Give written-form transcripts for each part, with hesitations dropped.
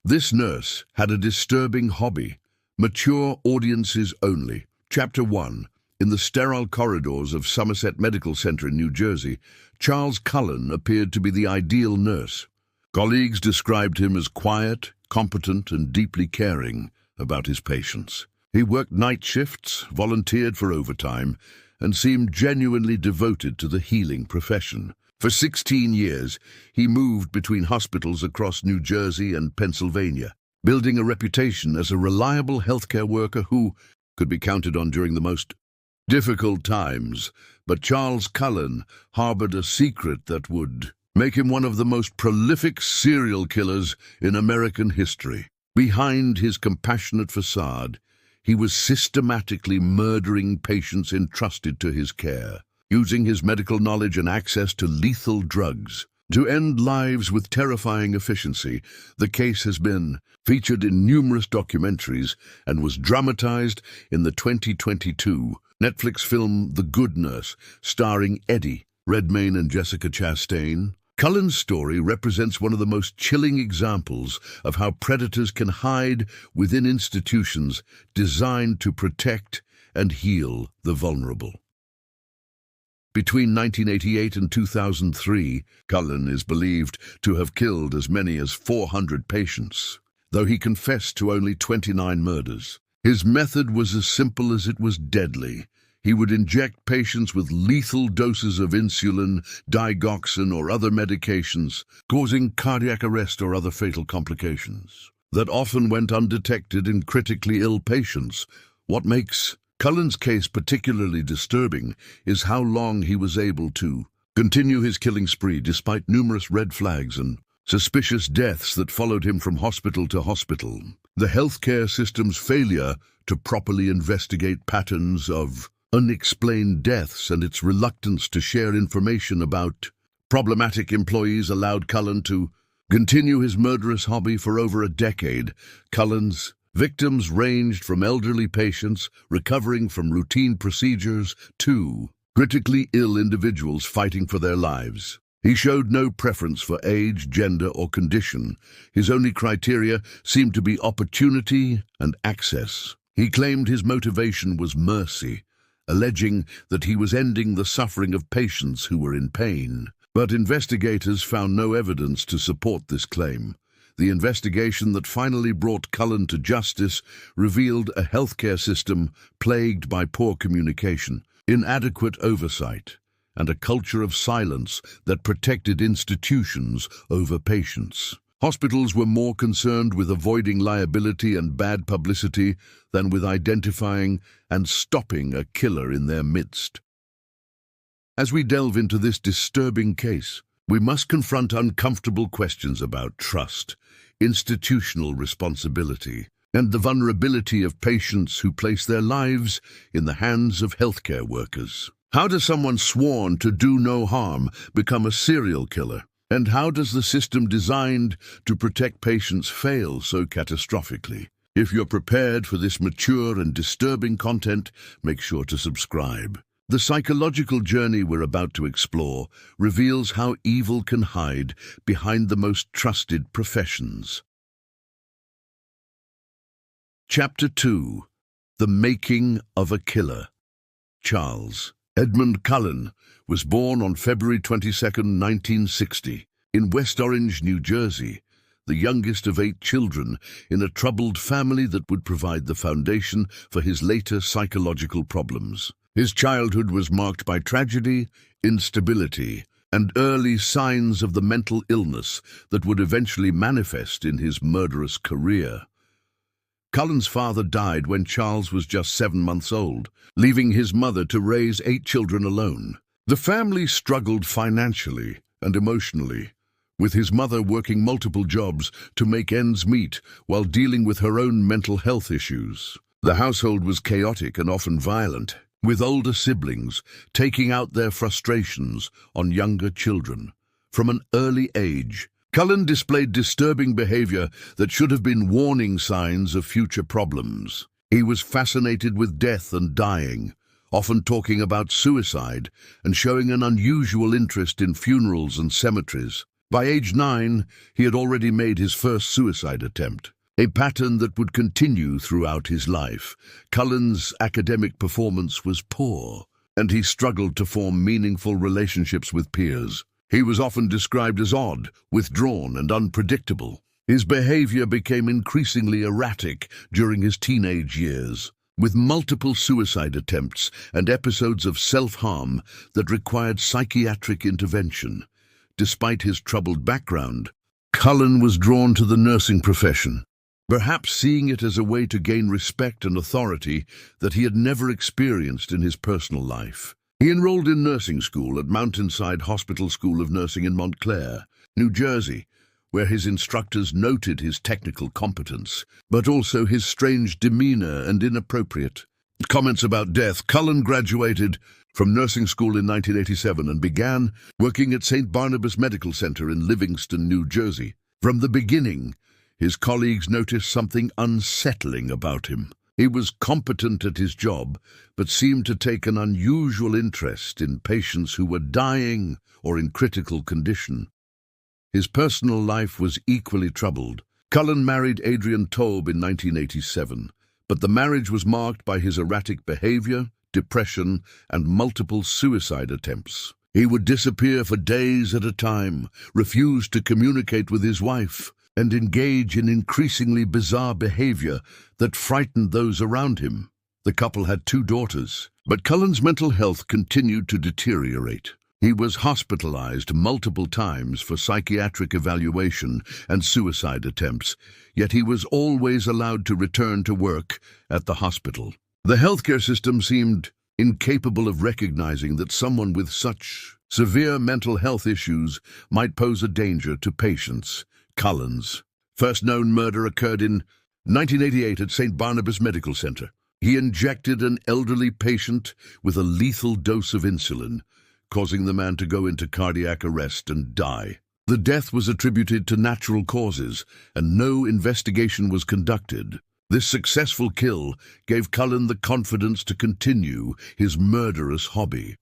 This nurse had a disturbing hobby. Mature audiences only. Chapter 1. In the sterile corridors of Somerset Medical Center in New Jersey, Charles Cullen appeared to be the ideal nurse. Colleagues described him as quiet, competent, and deeply caring about his patients. He worked night shifts, volunteered for overtime, and seemed genuinely devoted to the healing profession. For 16 years, he moved between hospitals across New Jersey and Pennsylvania, building a reputation as a reliable healthcare worker who could be counted on during the most difficult times. But Charles Cullen harbored a secret that would make him one of the most prolific serial killers in American history. Behind his compassionate facade, he was systematically murdering patients entrusted to his care, using his medical knowledge and access to lethal drugs to end lives with terrifying efficiency. The case has been featured in numerous documentaries and was dramatized in the 2022 Netflix film The Good Nurse, starring Eddie Redmayne and Jessica Chastain. Cullen's story represents one of the most chilling examples of how predators can hide within institutions designed to protect and heal the vulnerable. Between 1988 and 2003, Cullen is believed to have killed as many as 400 patients, though he confessed to only 29 murders. His method was as simple as it was deadly. He would inject patients with lethal doses of insulin, digoxin, or other medications, causing cardiac arrest or other fatal complications that often went undetected in critically ill patients. What makes Cullen's case particularly disturbing is how long he was able to continue his killing spree despite numerous red flags and suspicious deaths that followed him from hospital to hospital. The healthcare system's failure to properly investigate patterns of unexplained deaths and its reluctance to share information about problematic employees allowed Cullen to continue his murderous hobby for over a decade. Cullen's victims ranged from elderly patients recovering from routine procedures to critically ill individuals fighting for their lives. He showed no preference for age, gender, or condition. His only criteria seemed to be opportunity and access. He claimed his motivation was mercy, alleging that he was ending the suffering of patients who were in pain. But investigators found no evidence to support this claim. The investigation that finally brought Cullen to justice revealed a healthcare system plagued by poor communication, inadequate oversight, and a culture of silence that protected institutions over patients. Hospitals were more concerned with avoiding liability and bad publicity than with identifying and stopping a killer in their midst. As we delve into this disturbing case, we must confront uncomfortable questions about trust, institutional responsibility, and the vulnerability of patients who place their lives in the hands of healthcare workers. How does someone sworn to do no harm become a serial killer? And how does the system designed to protect patients fail so catastrophically? If you're prepared for this mature and disturbing content, make sure to subscribe. The psychological journey we're about to explore reveals how evil can hide behind the most trusted professions. Chapter 2. The Making of a Killer. Charles Edmund Cullen was born on February 22, 1960, in West Orange, New Jersey, the youngest of 8 children in a troubled family that would provide the foundation for his later psychological problems. His childhood was marked by tragedy, instability, and early signs of the mental illness that would eventually manifest in his murderous career. Cullen's father died when Charles was just 7 months old, leaving his mother to raise 8 children alone. The family struggled financially and emotionally, with his mother working multiple jobs to make ends meet while dealing with her own mental health issues. The household was chaotic and often violent, with older siblings taking out their frustrations on younger children. From an early age, Cullen displayed disturbing behavior that should have been warning signs of future problems. He was fascinated with death and dying, often talking about suicide and showing an unusual interest in funerals and cemeteries. By age 9, he had already made his first suicide attempt, a pattern that would continue throughout his life. Cullen's academic performance was poor, and he struggled to form meaningful relationships with peers. He was often described as odd, withdrawn, and unpredictable. His behavior became increasingly erratic during his teenage years, with multiple suicide attempts and episodes of self-harm that required psychiatric intervention. Despite his troubled background, Cullen was drawn to the nursing profession, perhaps seeing it as a way to gain respect and authority that he had never experienced in his personal life. He enrolled in nursing school at Mountainside Hospital School of Nursing in Montclair, New Jersey, where his instructors noted his technical competence, but also his strange demeanor and inappropriate comments about death. Cullen graduated from nursing school in 1987 and began working at St. Barnabas Medical Center in Livingston, New Jersey. From the beginning, his colleagues noticed something unsettling about him. He was competent at his job, but seemed to take an unusual interest in patients who were dying or in critical condition. His personal life was equally troubled. Cullen married Adrienne Taube in 1987, but the marriage was marked by his erratic behavior, depression, and multiple suicide attempts. He would disappear for days at a time, refuse to communicate with his wife, and engage in increasingly bizarre behavior that frightened those around him. The couple had 2 daughters, but Cullen's mental health continued to deteriorate. He was hospitalized multiple times for psychiatric evaluation and suicide attempts, yet he was always allowed to return to work at the hospital. The healthcare system seemed incapable of recognizing that someone with such severe mental health issues might pose a danger to patients. Cullen's first known murder occurred in 1988 at St. Barnabas Medical Center. He injected an elderly patient with a lethal dose of insulin, causing the man to go into cardiac arrest and die. The death was attributed to natural causes, and no investigation was conducted. This successful kill gave Cullen the confidence to continue his murderous hobby.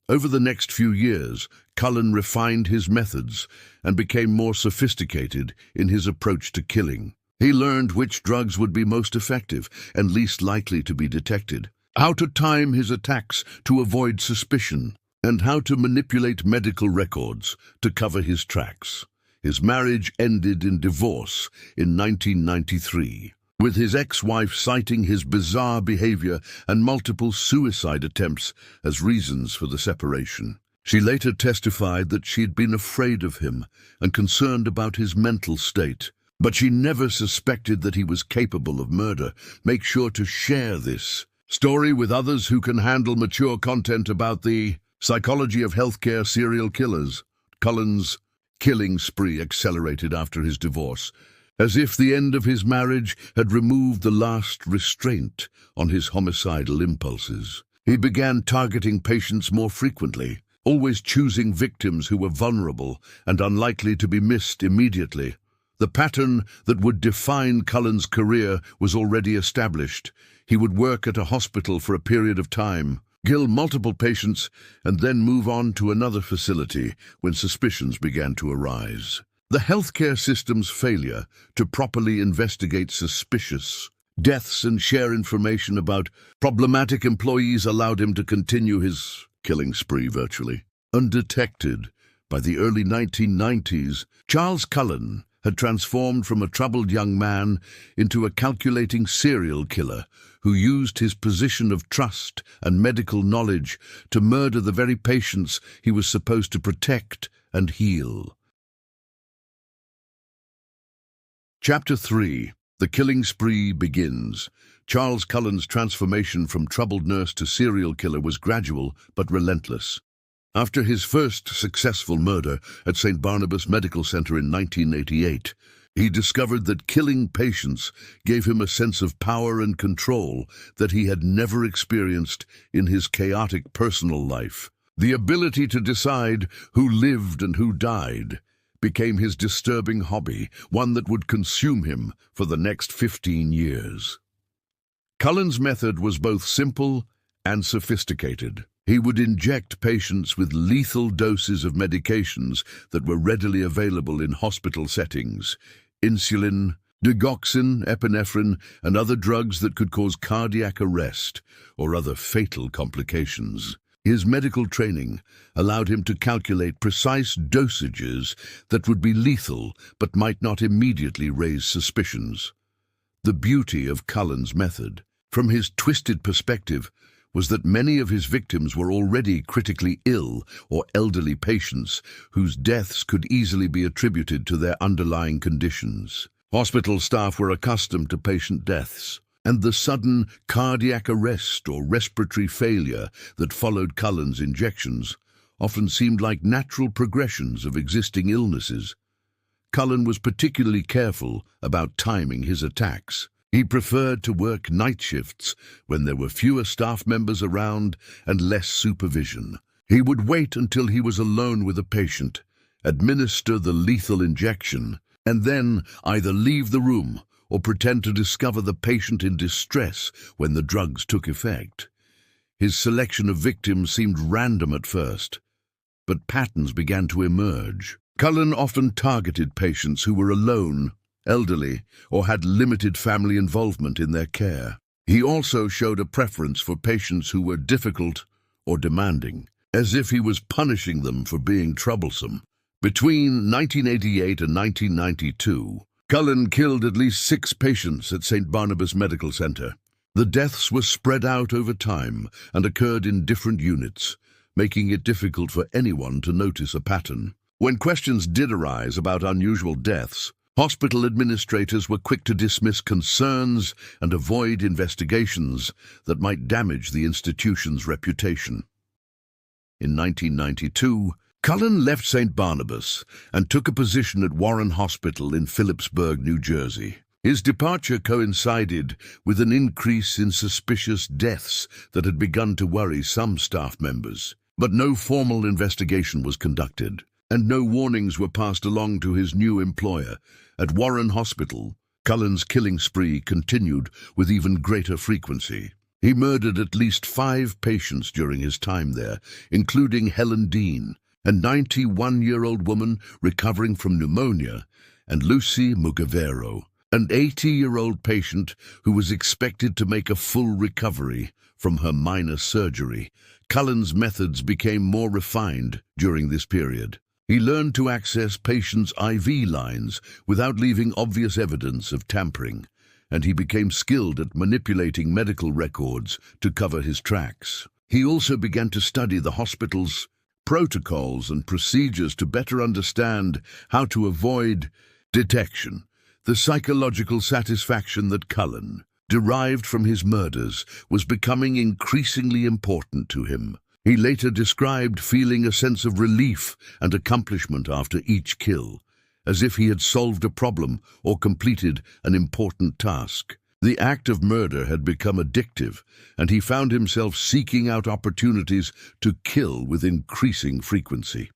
Over the next few years, Cullen refined his methods and became more sophisticated in his approach to killing. He learned which drugs would be most effective and least likely to be detected, how to time his attacks to avoid suspicion, and how to manipulate medical records to cover his tracks. His marriage ended in divorce in 1993, with his ex-wife citing his bizarre behavior and multiple suicide attempts as reasons for the separation. She later testified that she'd been afraid of him and concerned about his mental state, but she never suspected that he was capable of murder. Make sure to share this story with others who can handle mature content about the psychology of healthcare serial killers. Cullen's killing spree accelerated after his divorce, as if the end of his marriage had removed the last restraint on his homicidal impulses. He began targeting patients more frequently, always choosing victims who were vulnerable and unlikely to be missed immediately. The pattern that would define Cullen's career was already established. He would work at a hospital for a period of time, kill multiple patients, and then move on to another facility when suspicions began to arise. The healthcare system's failure to properly investigate suspicious deaths and share information about problematic employees allowed him to continue his killing spree virtually undetected. By the early 1990s, Charles Cullen had transformed from a troubled young man into a calculating serial killer who used his position of trust and medical knowledge to murder the very patients he was supposed to protect and heal. Chapter 3. The Killing Spree begins. Charles Cullen's transformation from troubled nurse to serial killer was gradual but relentless. After his first successful murder at St. Barnabas Medical Center in 1988, he discovered that killing patients gave him a sense of power and control that he had never experienced in his chaotic personal life. The ability to decide who lived and who died became his disturbing hobby, one that would consume him for the next 15 years. Cullen's method was both simple and sophisticated. He would inject patients with lethal doses of medications that were readily available in hospital settings: insulin, digoxin, epinephrine, and other drugs that could cause cardiac arrest or other fatal complications. His medical training allowed him to calculate precise dosages that would be lethal but might not immediately raise suspicions. The beauty of Cullen's method, from his twisted perspective, was that many of his victims were already critically ill or elderly patients whose deaths could easily be attributed to their underlying conditions. Hospital staff were accustomed to patient deaths, and the sudden cardiac arrest or respiratory failure that followed Cullen's injections often seemed like natural progressions of existing illnesses. Cullen was particularly careful about timing his attacks. He preferred to work night shifts when there were fewer staff members around and less supervision. He would wait until he was alone with a patient, administer the lethal injection, and then either leave the room or pretend to discover the patient in distress when the drugs took effect. His selection of victims seemed random at first, but patterns began to emerge. Cullen often targeted patients who were alone, elderly, or had limited family involvement in their care. He also showed a preference for patients who were difficult or demanding, as if he was punishing them for being troublesome. Between 1988 and 1992, Cullen killed at least 6 patients at St. Barnabas Medical Center. The deaths were spread out over time and occurred in different units, making it difficult for anyone to notice a pattern. When questions did arise about unusual deaths, hospital administrators were quick to dismiss concerns and avoid investigations that might damage the institution's reputation. In 1992, Cullen left St. Barnabas and took a position at Warren Hospital in Phillipsburg, New Jersey. His departure coincided with an increase in suspicious deaths that had begun to worry some staff members. But no formal investigation was conducted, and no warnings were passed along to his new employer. At Warren Hospital, Cullen's killing spree continued with even greater frequency. He murdered at least 5 patients during his time there, including Helen Dean, a 91-year-old woman recovering from pneumonia, and Lucy Mugavero, an 80-year-old patient who was expected to make a full recovery from her minor surgery. Cullen's methods became more refined during this period. He learned to access patients' IV lines without leaving obvious evidence of tampering, and he became skilled at manipulating medical records to cover his tracks. He also began to study the hospital's protocols and procedures to better understand how to avoid detection. The psychological satisfaction that Cullen derived from his murders was becoming increasingly important to him. He later described feeling a sense of relief and accomplishment after each kill, as if he had solved a problem or completed an important task. The act of murder had become addictive, and he found himself seeking out opportunities to kill with increasing frequency.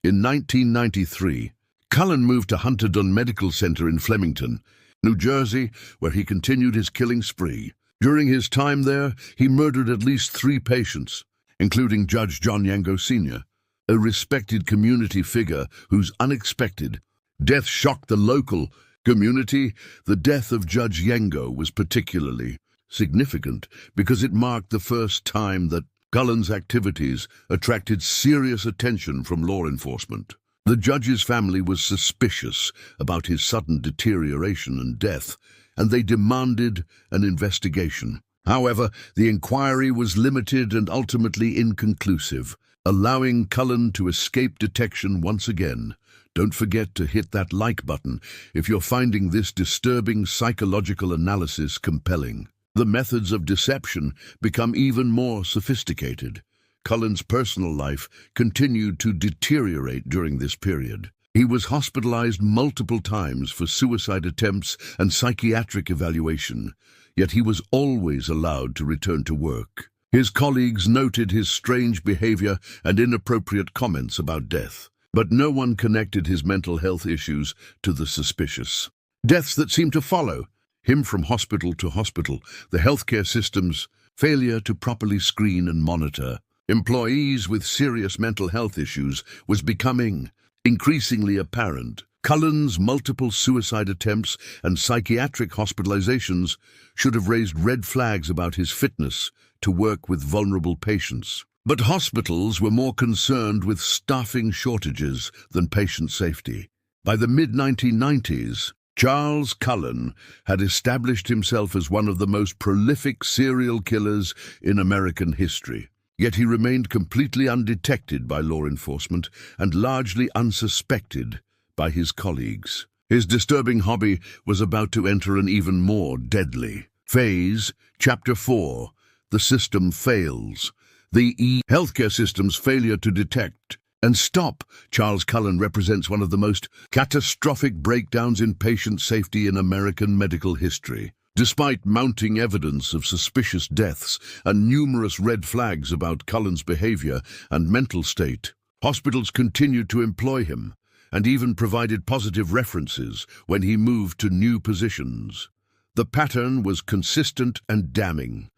In 1993, Cullen moved to Hunterdon Medical Center in Flemington, New Jersey, where he continued his killing spree. During his time there, he murdered at least 3 patients, including Judge John Yango Sr., a respected community figure whose unexpected death shocked the local community. The death of Judge Yango was particularly significant because it marked the first time that Cullen's activities attracted serious attention from law enforcement. The judge's family was suspicious about his sudden deterioration and death, and they demanded an investigation. However, the inquiry was limited and ultimately inconclusive, allowing Cullen to escape detection once again. Don't forget to hit that like button if you're finding this disturbing psychological analysis compelling. The methods of deception become even more sophisticated. Cullen's personal life continued to deteriorate during this period. He was hospitalized multiple times for suicide attempts and psychiatric evaluation, yet he was always allowed to return to work. His colleagues noted his strange behavior and inappropriate comments about death, but no one connected his mental health issues to the suspicious deaths that seemed to follow him from hospital to hospital. The healthcare system's failure to properly screen and monitor employees with serious mental health issues was becoming increasingly apparent. Cullen's multiple suicide attempts and psychiatric hospitalizations should have raised red flags about his fitness to work with vulnerable patients. But hospitals were more concerned with staffing shortages than patient safety. By the mid-1990s, Charles Cullen had established himself as one of the most prolific serial killers in American history. Yet he remained completely undetected by law enforcement and largely unsuspected by his colleagues. His disturbing hobby was about to enter an even more deadly phase. Chapter 4. The system fails. The healthcare system's failure to detect and stop Charles Cullen represents one of the most catastrophic breakdowns in patient safety in American medical history. Despite mounting evidence of suspicious deaths and numerous red flags about Cullen's behavior and mental state, hospitals continued to employ him and even provided positive references when he moved to new positions. The pattern was consistent and damning.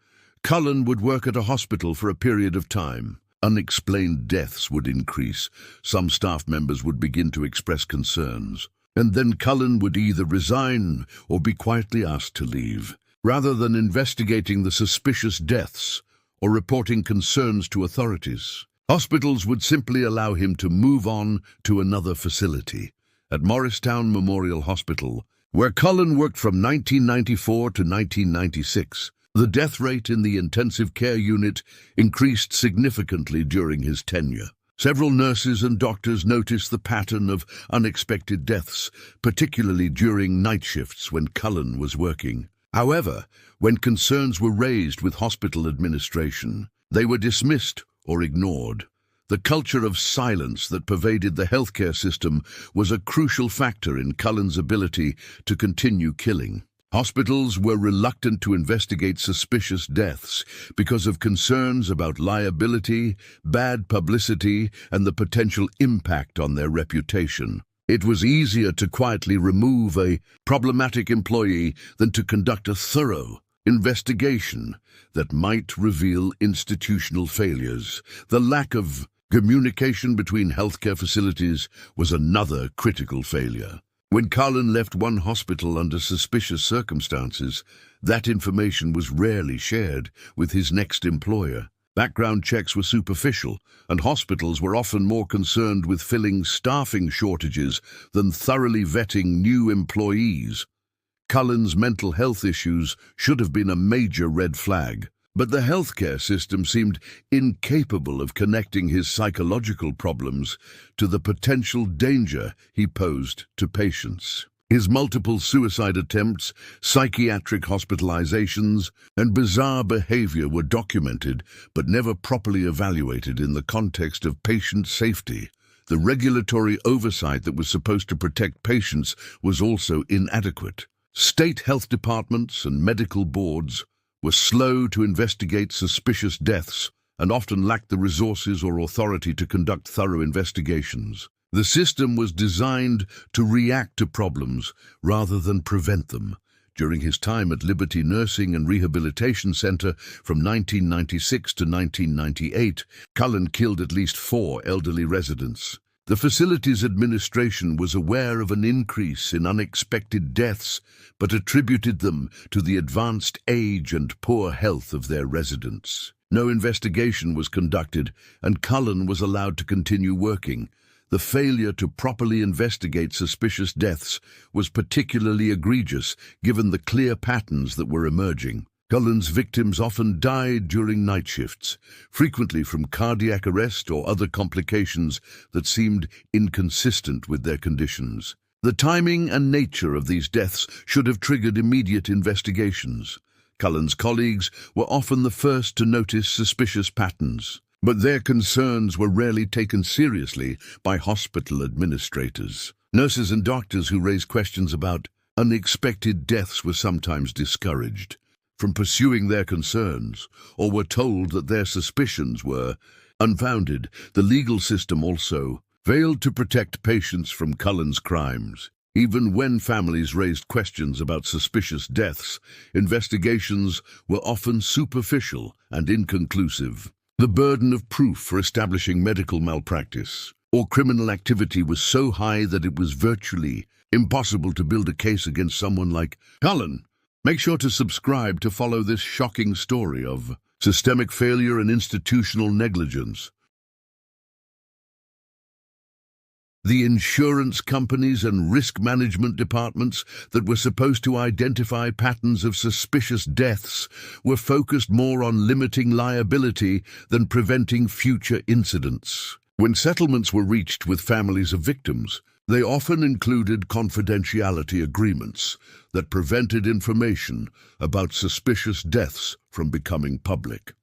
Cullen would work at a hospital for a period of time. Unexplained deaths would increase. Some staff members would begin to express concerns. And then Cullen would either resign or be quietly asked to leave. Rather than investigating the suspicious deaths or reporting concerns to authorities, hospitals would simply allow him to move on to another facility. At Morristown Memorial Hospital, where Cullen worked from 1994 to 1996, the death rate in the intensive care unit increased significantly during his tenure. Several nurses and doctors noticed the pattern of unexpected deaths, particularly during night shifts when Cullen was working. However, when concerns were raised with hospital administration, they were dismissed or ignored. The culture of silence that pervaded the healthcare system was a crucial factor in Cullen's ability to continue killing. Hospitals were reluctant to investigate suspicious deaths because of concerns about liability, bad publicity, and the potential impact on their reputation. It was easier to quietly remove a problematic employee than to conduct a thorough investigation that might reveal institutional failures. The lack of communication between healthcare facilities was another critical failure. When Cullen left one hospital under suspicious circumstances, that information was rarely shared with his next employer. Background checks were superficial, and hospitals were often more concerned with filling staffing shortages than thoroughly vetting new employees. Cullen's mental health issues should have been a major red flag, but the healthcare system seemed incapable of connecting his psychological problems to the potential danger he posed to patients. His multiple suicide attempts, psychiatric hospitalizations, and bizarre behavior were documented but never properly evaluated in the context of patient safety. The regulatory oversight that was supposed to protect patients was also inadequate. State health departments and medical boards were slow to investigate suspicious deaths and often lacked the resources or authority to conduct thorough investigations. The system was designed to react to problems rather than prevent them. During his time at Liberty Nursing and Rehabilitation Center from 1996 to 1998, Cullen killed at least 4 elderly residents. The facility's administration was aware of an increase in unexpected deaths, but attributed them to the advanced age and poor health of their residents. No investigation was conducted, and Cullen was allowed to continue working. The failure to properly investigate suspicious deaths was particularly egregious, given the clear patterns that were emerging. Cullen's victims often died during night shifts, frequently from cardiac arrest or other complications that seemed inconsistent with their conditions. The timing and nature of these deaths should have triggered immediate investigations. Cullen's colleagues were often the first to notice suspicious patterns, but their concerns were rarely taken seriously by hospital administrators. Nurses and doctors who raised questions about unexpected deaths were sometimes discouraged from pursuing their concerns, or were told that their suspicions were unfounded. The legal system also failed to protect patients from Cullen's crimes. Even when families raised questions about suspicious deaths, investigations were often superficial and inconclusive. The burden of proof for establishing medical malpractice or criminal activity was so high that it was virtually impossible to build a case against someone like Cullen. Make sure to subscribe to follow this shocking story of systemic failure and institutional negligence. The insurance companies and risk management departments that were supposed to identify patterns of suspicious deaths were focused more on limiting liability than preventing future incidents. When settlements were reached with families of victims, they often included confidentiality agreements that prevented information about suspicious deaths from becoming public.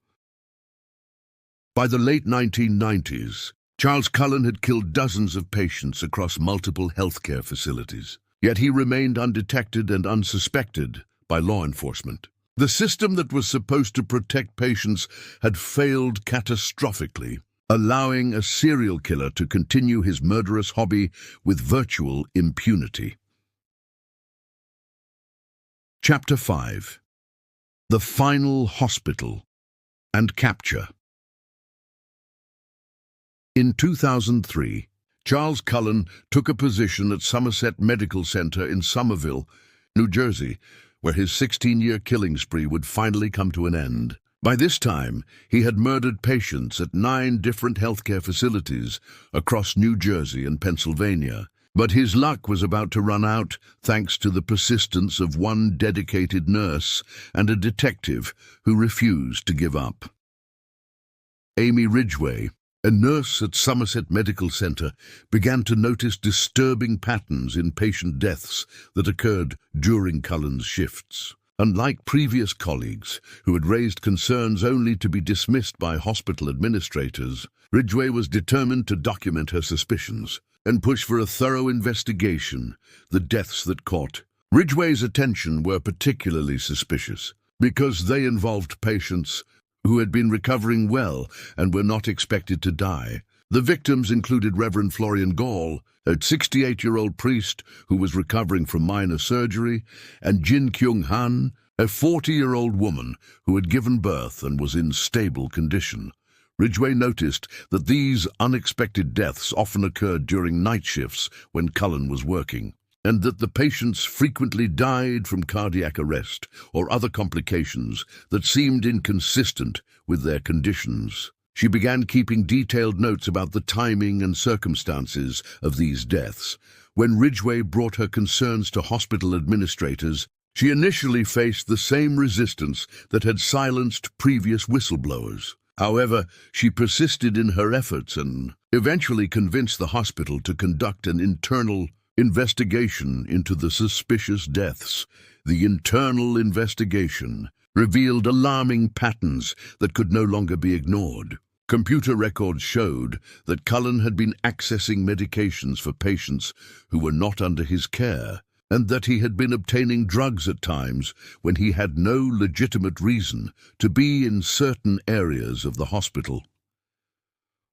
By the late 1990s, Charles Cullen had killed dozens of patients across multiple healthcare facilities, yet he remained undetected and unsuspected by law enforcement. The system that was supposed to protect patients had failed catastrophically, allowing a serial killer to continue his murderous hobby with virtual impunity. Chapter 5. The Final Hospital and Capture. In 2003, Charles Cullen took a position at Somerset Medical Center in Somerville, New Jersey, where his 16-year killing spree would finally come to an end. By this time, he had murdered patients at 9 different healthcare facilities across New Jersey and Pennsylvania. But his luck was about to run out thanks to the persistence of one dedicated nurse and a detective who refused to give up. Amy Ridgway, a nurse at Somerset Medical Center, began to notice disturbing patterns in patient deaths that occurred during Cullen's shifts. Unlike previous colleagues, who had raised concerns only to be dismissed by hospital administrators, Ridgway was determined to document her suspicions and push for a thorough investigation. The deaths that caught Ridgway's attention were particularly suspicious because they involved patients who had been recovering well and were not expected to die. The victims included Reverend Florian Gall, a 68-year-old priest who was recovering from minor surgery, and Jin Kyung Han, a 40-year-old woman who had given birth and was in stable condition. Ridgway noticed that these unexpected deaths often occurred during night shifts when Cullen was working, and that the patients frequently died from cardiac arrest or other complications that seemed inconsistent with their conditions. She began keeping detailed notes about the timing and circumstances of these deaths. When Ridgway brought her concerns to hospital administrators, she initially faced the same resistance that had silenced previous whistleblowers. However, she persisted in her efforts and eventually convinced the hospital to conduct an internal investigation into the suspicious deaths. The internal investigation revealed alarming patterns that could no longer be ignored. Computer records showed that Cullen had been accessing medications for patients who were not under his care, and that he had been obtaining drugs at times when he had no legitimate reason to be in certain areas of the hospital.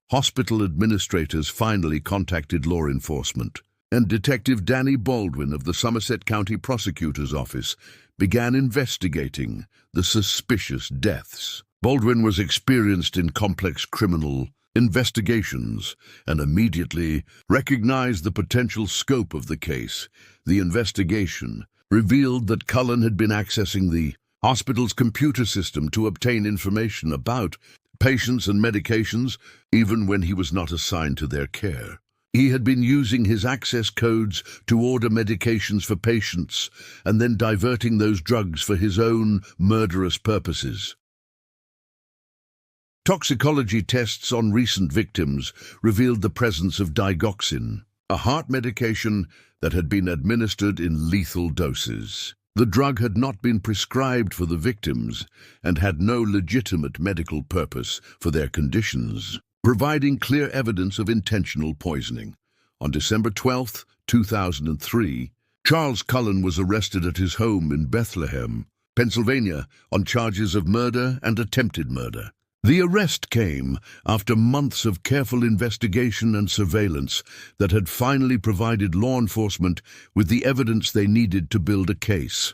Hospital administrators finally contacted law enforcement, and Detective Danny Baldwin of the Somerset County Prosecutor's Office began investigating the suspicious deaths. Baldwin was experienced in complex criminal investigations and immediately recognized the potential scope of the case. The investigation revealed that Cullen had been accessing the hospital's computer system to obtain information about patients and medications, even when he was not assigned to their care. He had been using his access codes to order medications for patients and then diverting those drugs for his own murderous purposes. Toxicology tests on recent victims revealed the presence of digoxin, a heart medication that had been administered in lethal doses. The drug had not been prescribed for the victims and had no legitimate medical purpose for their conditions, providing clear evidence of intentional poisoning. On December 12, 2003, Charles Cullen was arrested at his home in Bethlehem, Pennsylvania, on charges of murder and attempted murder. The arrest came after months of careful investigation and surveillance that had finally provided law enforcement with the evidence they needed to build a case.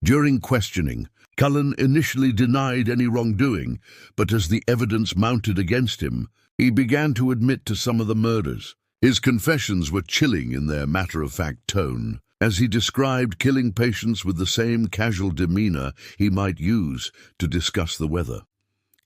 During questioning, Cullen initially denied any wrongdoing, but as the evidence mounted against him, he began to admit to some of the murders. His confessions were chilling in their matter-of-fact tone, as he described killing patients with the same casual demeanor he might use to discuss the weather.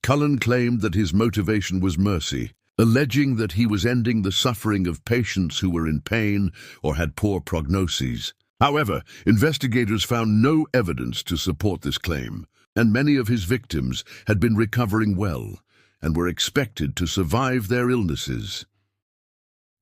Cullen claimed that his motivation was mercy, alleging that he was ending the suffering of patients who were in pain or had poor prognoses. However, investigators found no evidence to support this claim, and many of his victims had been recovering well and were expected to survive their illnesses.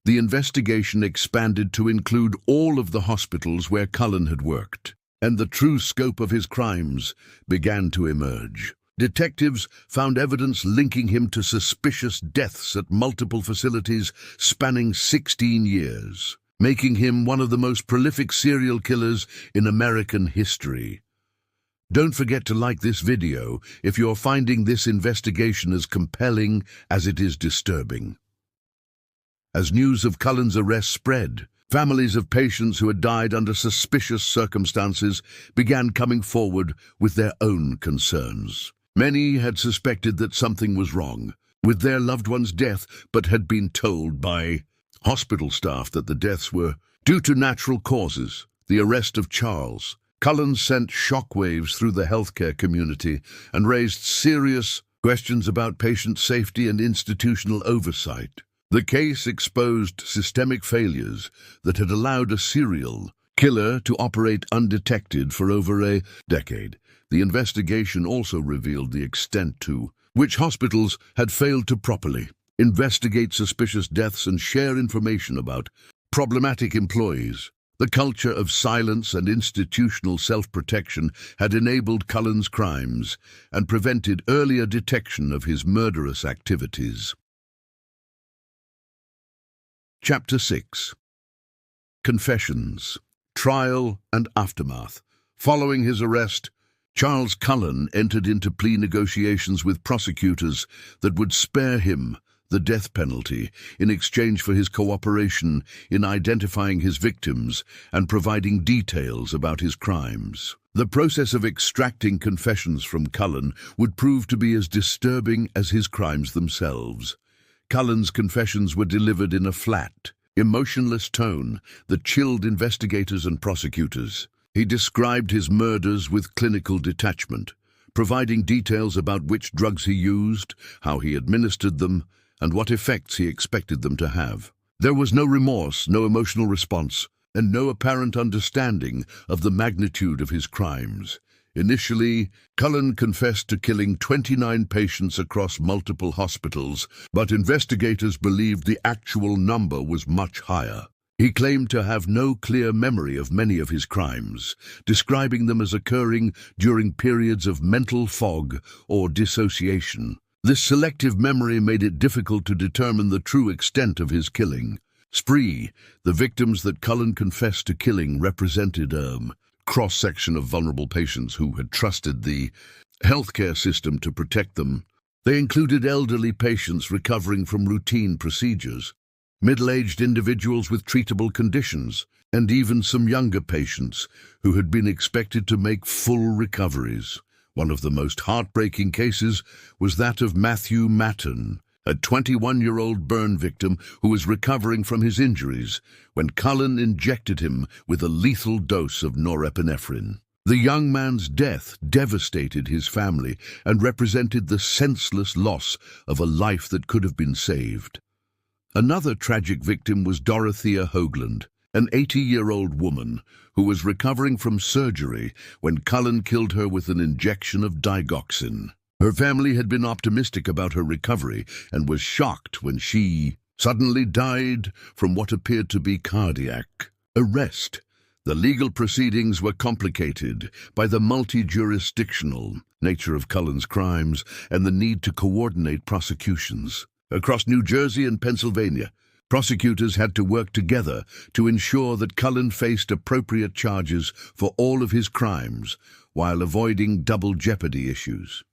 The investigation expanded to include all of the hospitals where Cullen had worked, and the true scope of his crimes began to emerge. Detectives found evidence linking him to suspicious deaths at multiple facilities spanning 16 years, making him one of the most prolific serial killers in American history. Don't forget to like this video if you're finding this investigation as compelling as it is disturbing. As news of Cullen's arrest spread, families of patients who had died under suspicious circumstances began coming forward with their own concerns. Many had suspected that something was wrong with their loved one's death, but had been told by hospital staff that the deaths were due to natural causes. The arrest of Charles Cullen sent shockwaves through the healthcare community and raised serious questions about patient safety and institutional oversight. The case exposed systemic failures that had allowed a serial killer to operate undetected for over a decade. The investigation also revealed the extent to which hospitals had failed to properly investigate suspicious deaths and share information about problematic employees. The culture of silence and institutional self-protection had enabled Cullen's crimes and prevented earlier detection of his murderous activities. Chapter 6. Confessions, Trial and Aftermath. Following his arrest, Charles Cullen entered into plea negotiations with prosecutors that would spare him the death penalty in exchange for his cooperation in identifying his victims and providing details about his crimes. The process of extracting confessions from Cullen would prove to be as disturbing as his crimes themselves. Cullen's confessions were delivered in a flat, emotionless tone that chilled investigators and prosecutors. He described his murders with clinical detachment, providing details about which drugs he used, how he administered them, and what effects he expected them to have. There was no remorse, no emotional response, and no apparent understanding of the magnitude of his crimes. Initially, Cullen confessed to killing 29 patients across multiple hospitals, but investigators believed the actual number was much higher. He claimed to have no clear memory of many of his crimes, describing them as occurring during periods of mental fog or dissociation. This selective memory made it difficult to determine the true extent of his killing spree. The victims that Cullen confessed to killing represented a cross-section of vulnerable patients who had trusted the healthcare system to protect them. They included elderly patients recovering from routine procedures, middle-aged individuals with treatable conditions, and even some younger patients who had been expected to make full recoveries. One of the most heartbreaking cases was that of Matthew Matten, a 21-year-old burn victim who was recovering from his injuries when Cullen injected him with a lethal dose of norepinephrine. The young man's death devastated his family and represented the senseless loss of a life that could have been saved. Another tragic victim was Dorothea Hoagland, an 80-year-old woman who was recovering from surgery when Cullen killed her with an injection of digoxin. Her family had been optimistic about her recovery and was shocked when she suddenly died from what appeared to be cardiac arrest. The legal proceedings were complicated by the multi-jurisdictional nature of Cullen's crimes and the need to coordinate prosecutions. Across New Jersey and Pennsylvania, prosecutors had to work together to ensure that Cullen faced appropriate charges for all of his crimes while avoiding double jeopardy issues.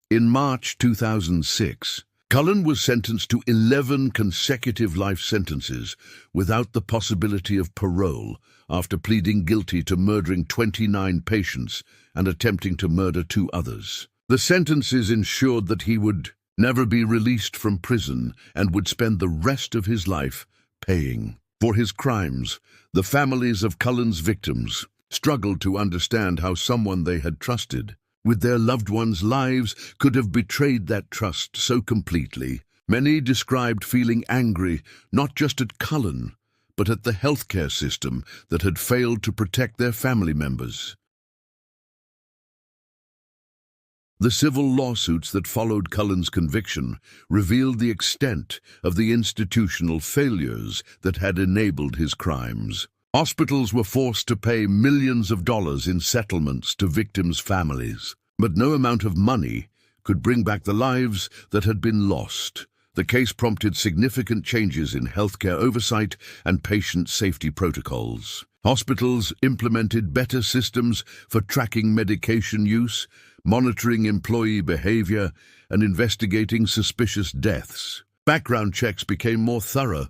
In March 2006, Cullen was sentenced to 11 consecutive life sentences without the possibility of parole after pleading guilty to murdering 29 patients and attempting to murder 2 others. The sentences ensured that he would never be released from prison and would spend the rest of his life paying for his crimes. The families of Cullen's victims struggled to understand how someone they had trusted with their loved ones' lives could have betrayed that trust so completely. Many described feeling angry not just at Cullen, but at the healthcare system that had failed to protect their family members. The civil lawsuits that followed Cullen's conviction revealed the extent of the institutional failures that had enabled his crimes. Hospitals were forced to pay millions of dollars in settlements to victims' families, but no amount of money could bring back the lives that had been lost. The case prompted significant changes in healthcare oversight and patient safety protocols. Hospitals implemented better systems for tracking medication use, monitoring employee behavior, and investigating suspicious deaths. Background checks became more thorough,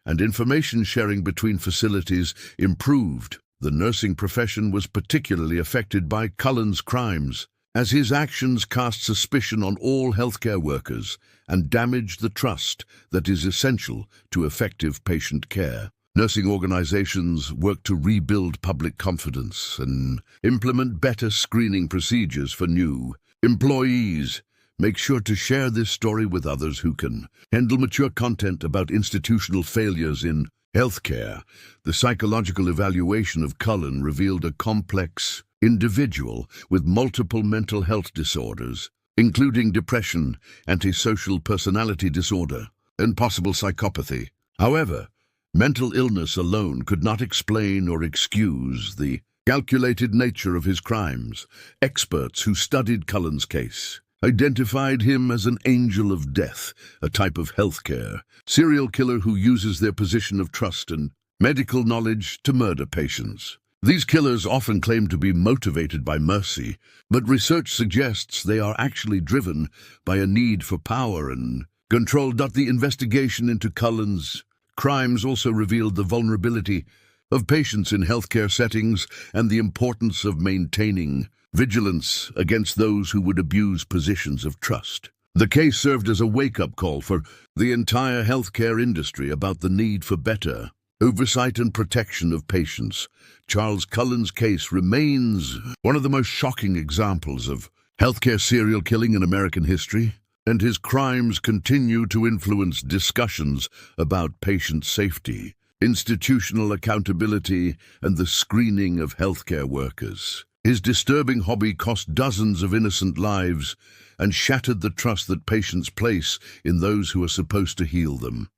and information sharing between facilities improved. The nursing profession was particularly affected by Cullen's crimes, as his actions cast suspicion on all healthcare workers and damaged the trust that is essential to effective patient care. Nursing organizations worked to rebuild public confidence and implement better screening procedures for new employees. Make sure to share this story with others who can handle mature content about institutional failures in healthcare. The psychological evaluation of Cullen revealed a complex individual with multiple mental health disorders, including depression, antisocial personality disorder, and possible psychopathy. However, mental illness alone could not explain or excuse the calculated nature of his crimes. Experts who studied Cullen's case identified him as an angel of death, a type of healthcare serial killer who uses their position of trust and medical knowledge to murder patients. These killers often claim to be motivated by mercy, but research suggests they are actually driven by a need for power and control. The investigation into Cullen's crimes also revealed the vulnerability of patients in healthcare settings and the importance of maintaining vigilance against those who would abuse positions of trust. The case served as a wake-up call for the entire healthcare industry about the need for better oversight and protection of patients. Charles Cullen's case remains one of the most shocking examples of healthcare serial killing in American history, and his crimes continue to influence discussions about patient safety, institutional accountability, and the screening of healthcare workers. His disturbing hobby cost dozens of innocent lives and shattered the trust that patients place in those who are supposed to heal them.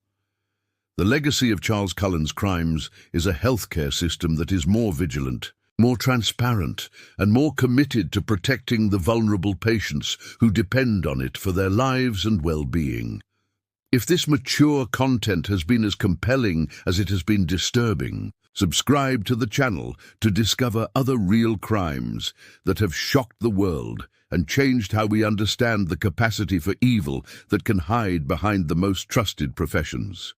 The legacy of Charles Cullen's crimes is a healthcare system that is more vigilant, more transparent, and more committed to protecting the vulnerable patients who depend on it for their lives and well-being. If this mature content has been as compelling as it has been disturbing, subscribe to the channel to discover other real crimes that have shocked the world and changed how we understand the capacity for evil that can hide behind the most trusted professions.